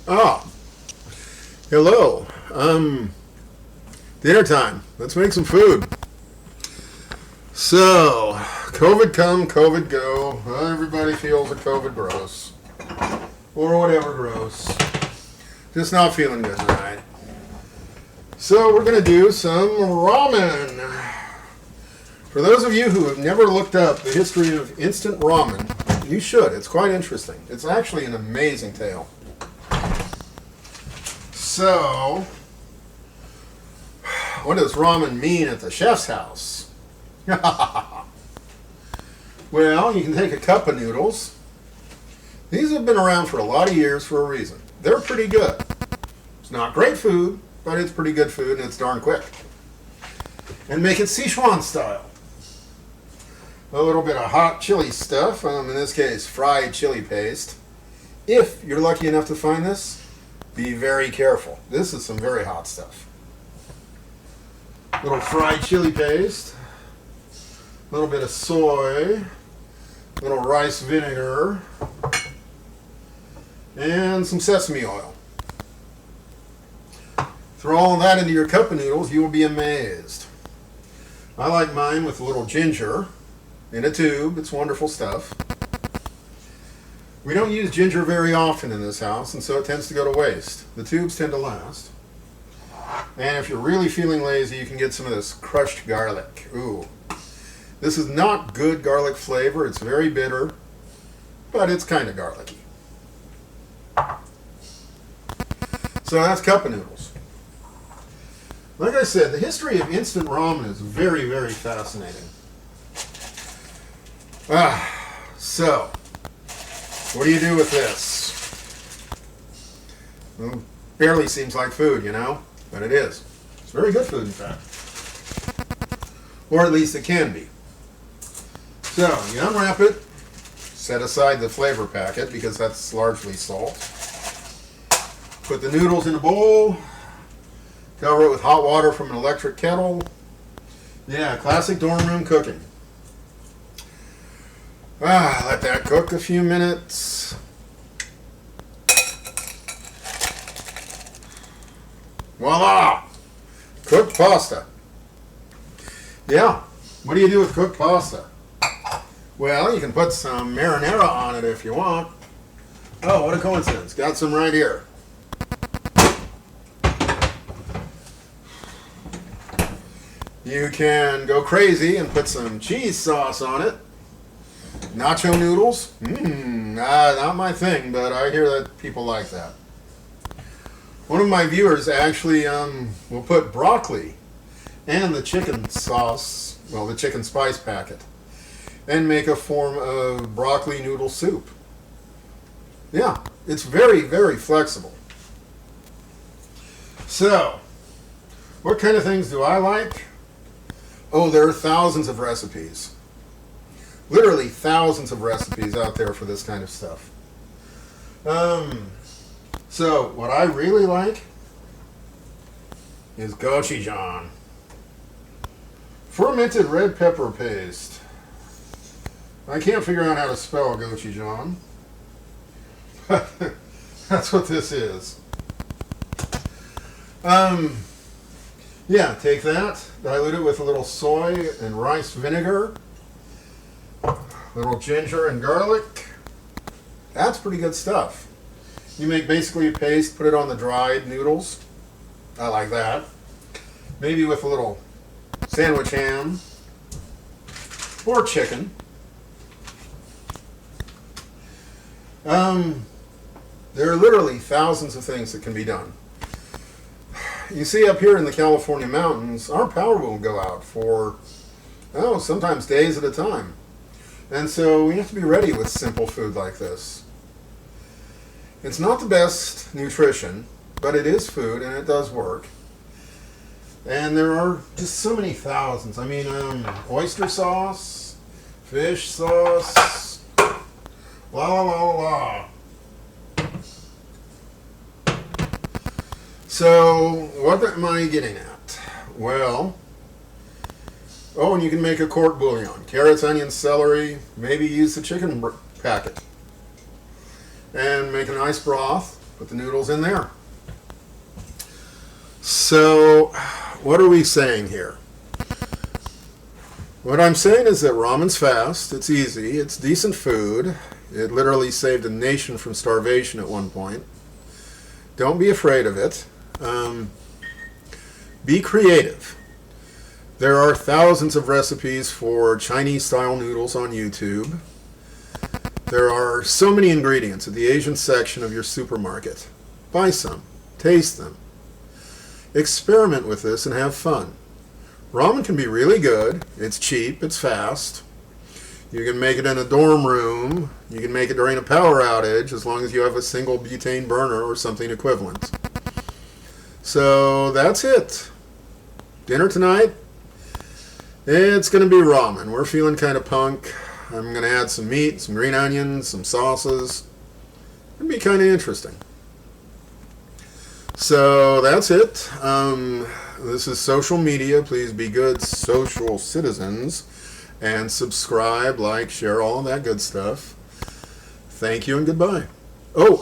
Ah, hello. Dinner time. Let's make some food. So, COVID come, COVID go. Everybody feels a COVID gross. Or whatever gross. Just not feeling good tonight. So, we're going to do some ramen. For those of you who have never looked up the history of instant ramen, you should. It's quite interesting. It's actually an amazing tale. So, what does ramen mean at the chef's house? Well, you can take a cup of noodles. These have been around for a lot of years for a reason. They're pretty good. It's not great food, but it's pretty good food and it's darn quick. And make it Sichuan style. A little bit of hot chili stuff, in this case fried chili paste. If you're lucky enough to find this, be very careful. This is some very hot stuff. Little fried chili paste, a little bit of soy, little rice vinegar, and some sesame oil. Throw all that into your cup of noodles, you will be amazed. I like mine with a little ginger in a tube. It's wonderful stuff. We don't use ginger very often in this house, and so it tends to go to waste. The tubes tend to last. And if you're really feeling lazy, you can get some of this crushed garlic. Ooh. This is not good garlic flavor. It's very bitter, but it's kind of garlicky. So that's cup of noodles. Like I said, the history of instant ramen is very, very fascinating. So, what do you do with this? Well, barely seems like food, you know, but it is. It's very good food, in fact. Or at least it can be. So, you unwrap it, set aside the flavor packet because that's largely salt. Put the noodles in a bowl, cover it with hot water from an electric kettle. Yeah, classic dorm room cooking. Let that cook a few minutes. Voila! Cooked pasta. Yeah, what do you do with cooked pasta? Well, you can put some marinara on it if you want. Oh, what a coincidence. Got some right here. You can go crazy and put some cheese sauce on it. Nacho noodles? Not my thing, but I hear that people like that. One of my viewers actually will put broccoli and the chicken sauce, well, the chicken spice packet, and make a form of broccoli noodle soup. Yeah, it's very, very flexible. So, what kind of things do I like? Oh, there are thousands of recipes. Literally thousands of recipes out there for this kind of stuff. So, what I really like is gochujang. Fermented red pepper paste. I can't figure out how to spell gochujang. That's what this is. Yeah, take that, dilute it with a little soy and rice vinegar, little ginger and garlic. That's pretty good stuff. You make basically a paste, put it on the dried noodles. I like that. Maybe with a little sandwich ham or chicken. There are literally thousands of things that can be done. You see, up here in the California mountains, our power will go out for, sometimes days at a time. And so we have to be ready with simple food like this. It's not the best nutrition, but it is food and it does work. And there are just so many thousands. I mean, oyster sauce, fish sauce, la la la la. So, what am I getting at? Well, oh, and you can make a court bouillon. Carrots, onions, celery, maybe use the chicken packet. And make a nice broth. Put the noodles in there. So, what are we saying here? What I'm saying is that ramen's fast, it's easy, it's decent food. It literally saved a nation from starvation at one point. Don't be afraid of it. Be creative. There are thousands of recipes for Chinese-style noodles on YouTube. There are so many ingredients at the Asian section of your supermarket. Buy some. Taste them. Experiment with this and have fun. Ramen can be really good. It's cheap. It's fast. You can make it in a dorm room. You can make it during a power outage as long as you have a single butane burner or something equivalent. So that's it. Dinner tonight, it's going to be ramen. We're feeling kind of punk. I'm going to add some meat, some green onions, some sauces. It'll be kind of interesting. So that's it. This is social media. Please be good social citizens and subscribe, like, share, all of that good stuff. Thank you and goodbye. Oh,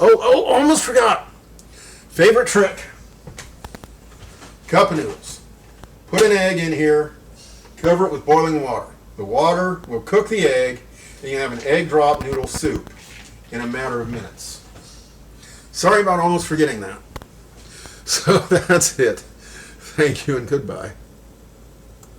almost forgot. Favorite trick. Cup of noodles. Put an egg in here. Cover it with boiling water. The water will cook the egg, and you have an egg drop noodle soup in a matter of minutes. Sorry about almost forgetting that. So that's it. Thank you and goodbye.